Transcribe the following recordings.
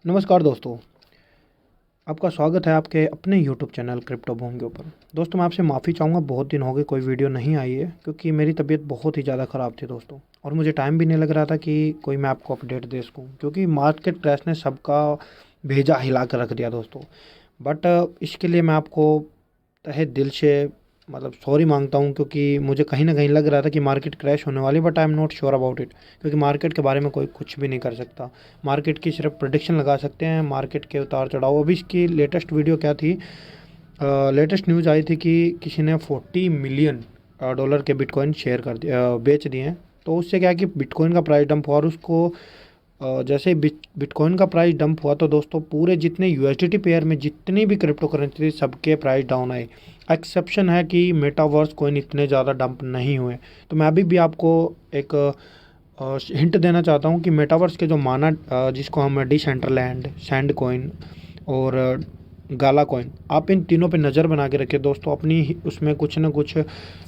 नमस्कार दोस्तों, आपका स्वागत है आपके अपने यूट्यूब चैनल क्रिप्टो बूम के ऊपर। दोस्तों मैं आपसे माफ़ी चाहूँगा, बहुत दिन हो गए कोई वीडियो नहीं आई है क्योंकि मेरी तबीयत बहुत ही ज़्यादा ख़राब थी दोस्तों, और मुझे टाइम भी नहीं लग रहा था कि कोई मैं आपको अपडेट दे सकूँ क्योंकि मार्केट क्रैश ने सबका भेजा हिला कर रख दिया दोस्तों। बट इसके लिए मैं आपको तहे दिल से सॉरी मांगता हूँ क्योंकि मुझे कहीं न कहीं लग रहा था कि मार्केट क्रैश होने वाली, but I am not sure about it क्योंकि मार्केट के बारे में कोई कुछ भी नहीं कर सकता। मार्केट की सिर्फ प्रेडिक्शन लगा सकते हैं, मार्केट के उतार चढ़ाव। अभी इसकी लेटेस्ट वीडियो क्या थी, लेटेस्ट न्यूज़ आई थी कि किसी ने 40 मिलियन डॉलर के बिटकॉइन शेयर कर दिए, बेच दिए हैं। तो उससे क्या है कि बिटकॉइन का प्राइस डंप हुआ, और उसको जैसे ही बिटकॉइन का प्राइस डंप हुआ तो दोस्तों पूरे जितने यूएसडीटी पेयर में जितनी भी क्रिप्टो करेंसी थी सबके प्राइस डाउन आए। एक्सेप्शन है कि मेटावर्स कॉइन इतने ज़्यादा डंप नहीं हुए। तो मैं अभी भी आपको एक हिंट देना चाहता हूँ कि मेटावर्स के जो माना जिसको हम डिसेंट्रलैंड, सैंड कॉइन और गाला कॉइन, आप इन तीनों पे नज़र बना के रखिए दोस्तों। उसमें कुछ ना कुछ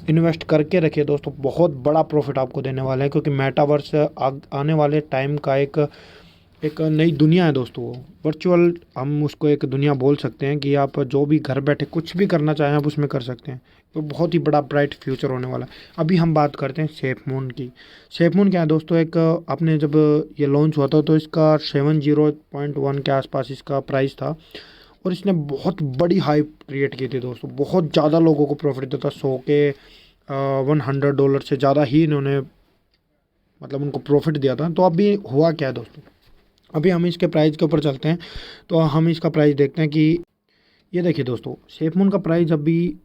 इन्वेस्ट करके रखिए दोस्तों, बहुत बड़ा प्रॉफिट आपको देने वाला है क्योंकि मेटावर्स आने वाले टाइम का एक एक नई दुनिया है दोस्तों। वो वर्चुअल, हम उसको एक दुनिया बोल सकते हैं कि आप जो भी घर बैठे कुछ भी करना चाहें आप उसमें कर सकते हैं। तो बहुत ही बड़ा ब्राइट फ्यूचर होने वाला है। अभी हम बात करते हैं सेफ मून की। सेफ मून क्या है दोस्तों, एक आपने जब ये लॉन्च हुआ था तो इसका 70.1 के आसपास इसका प्राइस था, और इसने बहुत बड़ी हाइप क्रिएट की थी दोस्तों। बहुत ज़्यादा लोगों को प्रॉफिट देता, 100 के $100 से ज़्यादा ही इन्होंने उनको प्रॉफिट दिया था। तो अभी हुआ क्या है दोस्तों, अभी हम इसके प्राइस के ऊपर चलते हैं। तो हम इसका प्राइस देखते हैं कि ये देखिए दोस्तों, सेफमून का प्राइस अभी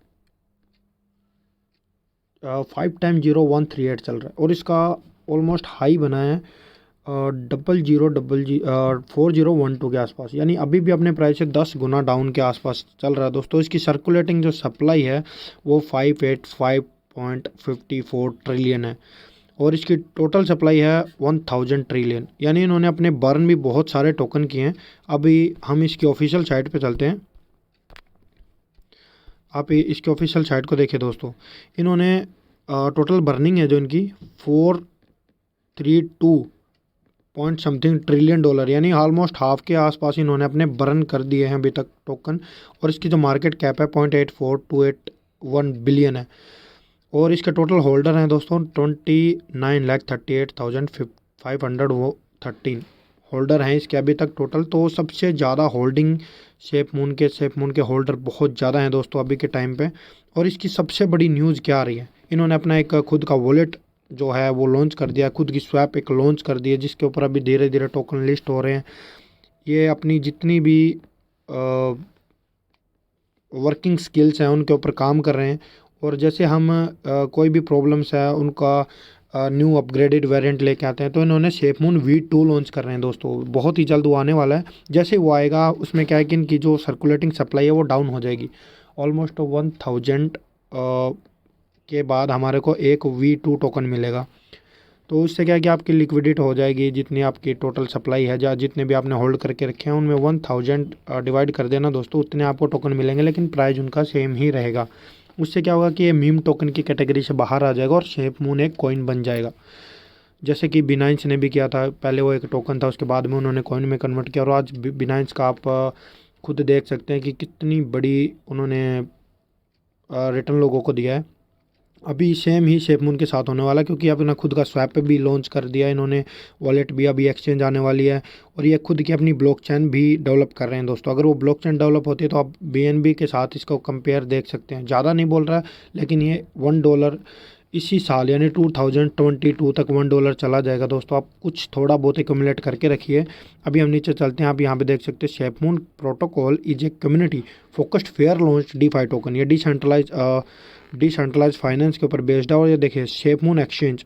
5 टाइम 0138 चल रहा है, और इसका ऑलमोस्ट हाई बना है 4012 के आसपास, यानी अभी भी अपने प्राइस से 10 गुना डाउन के आसपास चल रहा है दोस्तों। इसकी सर्कुलेटिंग जो सप्लाई है वो 585.54 ट्रिलियन है, और इसकी टोटल सप्लाई है 1000 ट्रिलियन, यानी इन्होंने अपने बर्न भी बहुत सारे टोकन किए हैं। अभी हम इसकी ऑफिशियल साइट पे चलते हैं। आप इसके ऑफिशियल साइट को देखिए दोस्तों, इन्होंने टोटल बर्निंग है जो इनकी 432 पॉइंट समथिंग ट्रिलियन डॉलर, यानी ऑलमोस्ट हाफ के आसपास इन्होंने अपने बर्न कर दिए हैं अभी तक टोकन। और इसकी जो मार्केट कैप है 0.84281 बिलियन है, और इसके टोटल होल्डर हैं दोस्तों 29,38,513 होल्डर हैं इसके अभी तक टोटल। तो सबसे ज़्यादा होल्डिंग सेफ मून के होल्डर बहुत ज़्यादा हैं दोस्तों अभी के टाइम पे। और इसकी सबसे बड़ी न्यूज़ क्या आ रही है, इन्होंने अपना एक खुद का वॉलेट जो है वो लॉन्च कर दिया, खुद की स्वैप एक लॉन्च कर दी है जिसके ऊपर अभी धीरे धीरे टोकन लिस्ट हो रहे हैं। ये अपनी जितनी भी वर्किंग स्किल्स हैं उनके ऊपर काम कर रहे हैं, और जैसे हम कोई भी प्रॉब्लम्स है उनका न्यू अपग्रेडेड वेरिएंट लेके आते हैं। तो इन्होंने सेफमून V2 लॉन्च कर रहे हैं दोस्तों, बहुत ही जल्द वो आने वाला है। जैसे वो आएगा उसमें क्या है कि इनकी जो सर्कुलेटिंग सप्लाई है वो डाउन हो जाएगी, ऑलमोस्ट 1000 के बाद हमारे को एक V2 टोकन मिलेगा। तो उससे क्या है कि आपकी लिक्विडिटी हो जाएगी, जितनी आपकी टोटल सप्लाई है या जितने भी आपने होल्ड करके रखे हैं उनमें 1000 डिवाइड कर देना दोस्तों, उतने आपको टोकन मिलेंगे, लेकिन प्राइस उनका सेम ही रहेगा। उससे क्या होगा कि ये मीम टोकन की कैटेगरी से बाहर आ जाएगा और सेफमून एक कॉइन बन जाएगा, जैसे कि बिनाइंस ने भी किया था। पहले वो एक टोकन था, उसके बाद में उन्होंने कॉइन में कन्वर्ट किया, और आज बिनाइंस का आप खुद देख सकते हैं कि कितनी बड़ी उन्होंने रिटर्न लोगों को दिया है। अभी सेम ही सेफमून के साथ होने वाला है क्योंकि अपना खुद का स्वैप भी लॉन्च कर दिया इन्होंने, वॉलेट भी अभी एक्सचेंज आने वाली है, और ये खुद की अपनी ब्लॉकचेन भी डेवलप कर रहे हैं दोस्तों। अगर वो ब्लॉकचेन डेवलप होती है तो आप BNB के साथ इसको कंपेयर देख सकते हैं। ज़्यादा नहीं बोल रहा है, लेकिन ये $1 इसी साल यानी 2022 तक $1 चला जाएगा दोस्तों। आप कुछ थोड़ा बहुत एक्यूमुलेट करके रखिए। अभी हम नीचे चलते हैं, आप यहाँ पे देख सकते हैं SafeMoon protocol is a community focused fair launch DeFi token. ये डिसेंट्रलाइज फाइनेंस के ऊपर बेस्ड है। और ये देखिए सेफमून एक्सचेंज,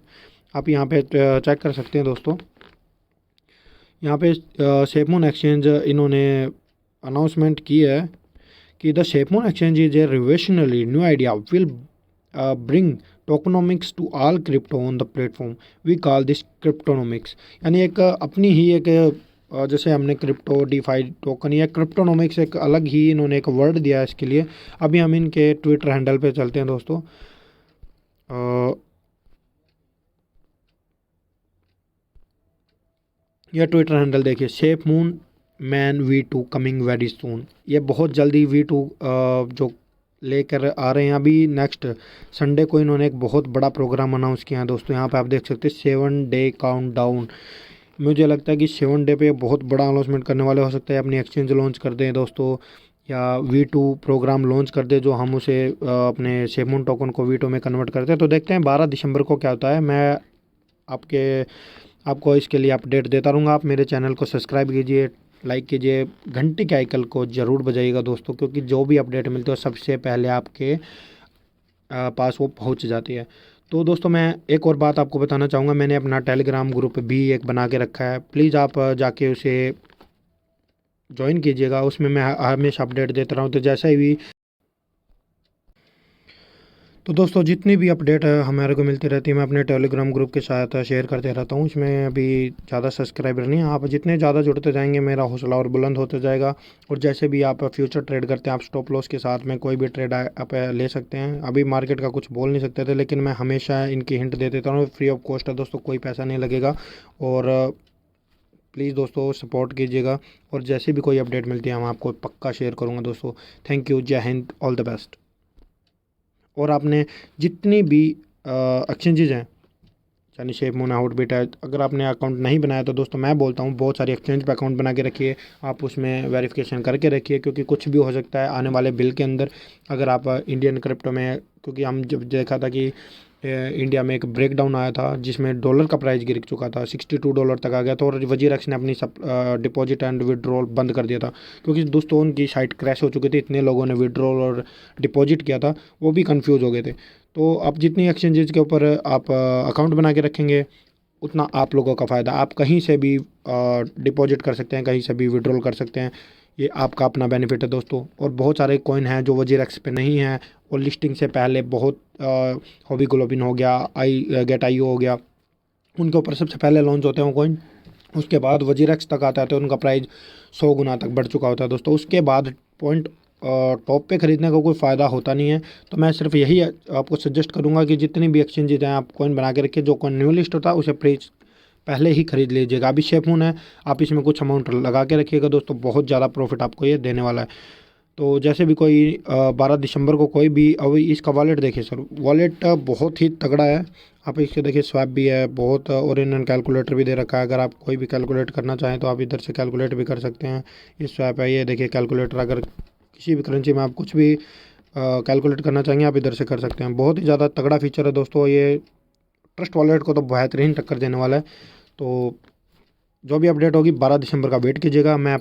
आप यहाँ पे चेक कर सकते हैं दोस्तों। यहाँ पे सेफमून एक्सचेंज इन्होंने अनाउंसमेंट की है कि the SafeMoon exchange is a revolutionary new idea will bring tokenomics to all crypto on the platform, we call this cryptonomics. यानी एक अपनी ही एक जैसे हमने क्रिप्टो DeFi टोकन या क्रिप्टोनोमिक्स, एक अलग ही इन्होंने एक वर्ड दिया है इसके लिए। अभी हम इनके ट्विटर हैंडल पे चलते हैं दोस्तों। यह ट्विटर हैंडल देखिए, safe moon man V2 coming very soon. ये बहुत जल्दी V2 जो लेकर आ रहे हैं। अभी नेक्स्ट संडे को इन्होंने एक बहुत बड़ा प्रोग्राम अनाउंस किया है दोस्तों। यहाँ पे आप देख सकते हैं 7 डे काउंटडाउन। मुझे लगता है कि 7 डे पे बहुत बड़ा अनाउंसमेंट करने वाले, हो सकता है अपनी एक्सचेंज लॉन्च कर दें दोस्तों, या V2 प्रोग्राम लॉन्च कर दे जो हम उसे अपने सेमून टोकन को V2 में कन्वर्ट करते हैं। तो देखते हैं 12 दिसंबर को क्या होता है। मैं आपको इसके लिए अपडेट देता रहूँगा। आप मेरे चैनल को सब्सक्राइब कीजिए, लाइक कीजिए, घंटी के आइकन को ज़रूर बजाइएगा दोस्तों, क्योंकि जो भी अपडेट मिलती है सबसे पहले आपके पास वो पहुंच जाती है। तो दोस्तों मैं एक और बात आपको बताना चाहूँगा, मैंने अपना टेलीग्राम ग्रुप भी एक बना के रखा है। प्लीज़ आप जाके उसे ज्वाइन कीजिएगा। उसमें मैं हमेशा अपडेट देता रहा हूँ। तो जैसे ही तो दोस्तों जितनी भी अपडेट हमारे को मिलती रहती है, मैं अपने टेलीग्राम ग्रुप के साथ शेयर करते रहता हूँ। इसमें अभी ज़्यादा सब्सक्राइबर नहीं है। आप जितने ज़्यादा जुड़ते जाएंगे मेरा हौसला और बुलंद होता जाएगा। और जैसे भी आप फ्यूचर ट्रेड करते हैं, आप स्टॉप लॉस के साथ में कोई भी ट्रेड आप ले सकते हैं। अभी मार्केट का कुछ बोल नहीं सकते थे, लेकिन मैं हमेशा इनकी हिंट दे देता हूँ। फ्री ऑफ कॉस्ट है दोस्तों, कोई पैसा नहीं लगेगा। और प्लीज़ दोस्तों सपोर्ट कीजिएगा। और जैसे भी कोई अपडेट मिलती है मैं आपको पक्का शेयर करूँगा दोस्तों। थैंक यू, जय हिंद, ऑल द बेस्ट। और आपने जितनी भी एक्सचेंजेज हैं, यानी ShapeMoon, Outbit है, अगर आपने अकाउंट नहीं बनाया तो दोस्तों मैं बोलता हूँ बहुत सारी एक्सचेंज पे अकाउंट बना के रखिए। आप उसमें वेरिफिकेशन करके रखिए, क्योंकि कुछ भी हो सकता है आने वाले बिल के अंदर। अगर आप इंडियन क्रिप्टो में, क्योंकि हम जब देखा था कि इंडिया में एक ब्रेकडाउन आया था जिसमें डॉलर का प्राइस गिर चुका था, $62 तक आ गया था। और वजीरक्स ने अपनी सब डिपॉजिट एंड विड्रॉल बंद कर दिया था, क्योंकि दोस्तों उनकी साइट क्रैश हो चुकी थी। इतने लोगों ने विड्रॉल और डिपॉजिट किया था, वो भी कंफ्यूज हो गए थे। तो आप जितनी एक्सचेंजेस के ऊपर आप अकाउंट बना के रखेंगे, उतना आप लोगों का फ़ायदा। आप कहीं से भी डिपॉजिट कर सकते हैं, कहीं से भी विड्रॉल कर सकते हैं। ये आपका अपना बेनिफिट है दोस्तों। और बहुत सारे कॉइन हैं जो वजीरक्स पे नहीं हैं, और लिस्टिंग से पहले बहुत हॉबी ग्लोबिन हो गया, गेट IO हो गया, उनके ऊपर सबसे पहले लॉन्च होते हैं वो कॉइन। उसके बाद वजीरक्स तक आता है तो उनका प्राइस 100 गुना तक बढ़ चुका होता है दोस्तों। उसके बाद पॉइंट टॉप पे ख़रीदने का कोई फ़ायदा होता नहीं है। तो मैं सिर्फ यही आपको सजेस्ट करूँगा कि जितनी भी एक्सचेंजेज हैं आप कॉइन बना के रखिए। जो कॉइन न्यू लिस्ट होता है उसे प्राइस पहले ही खरीद लीजिएगा। अभी ShapeMoon है, आप इसमें कुछ अमाउंट लगा के रखिएगा दोस्तों, बहुत ज़्यादा प्रॉफिट आपको ये देने वाला है। तो जैसे भी कोई 12 दिसंबर को कोई भी, अभी इसका वॉलेट देखिए सर, वॉलेट बहुत ही तगड़ा है। आप इसके देखिए स्वैप भी है बहुत, और इन्होंने कैलकुलेटर भी दे रखा है। अगर आप कोई भी कैलकुलेट करना चाहें तो आप इधर से कैलकुलेट भी कर सकते हैं। ये स्वैप है, ये देखिए कैलकुलेटर। अगर किसी भी करेंसी में आप कुछ भी कैलकुलेट करना चाहेंगे आप इधर से कर सकते हैं। बहुत ही ज़्यादा तगड़ा फीचर है दोस्तों। ये ट्रस्ट वॉलेट को तो बेहतरीन टक्कर देने वाला है। तो जो भी अपडेट होगी 12 दिसंबर का वेट कीजिएगा। मैं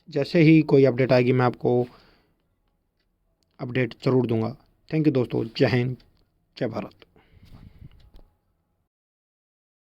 जैसे ही कोई अपडेट आएगी मैं आपको अपडेट ज़रूर दूंगा। थैंक यू दोस्तों, जय हिंद, जय भारत।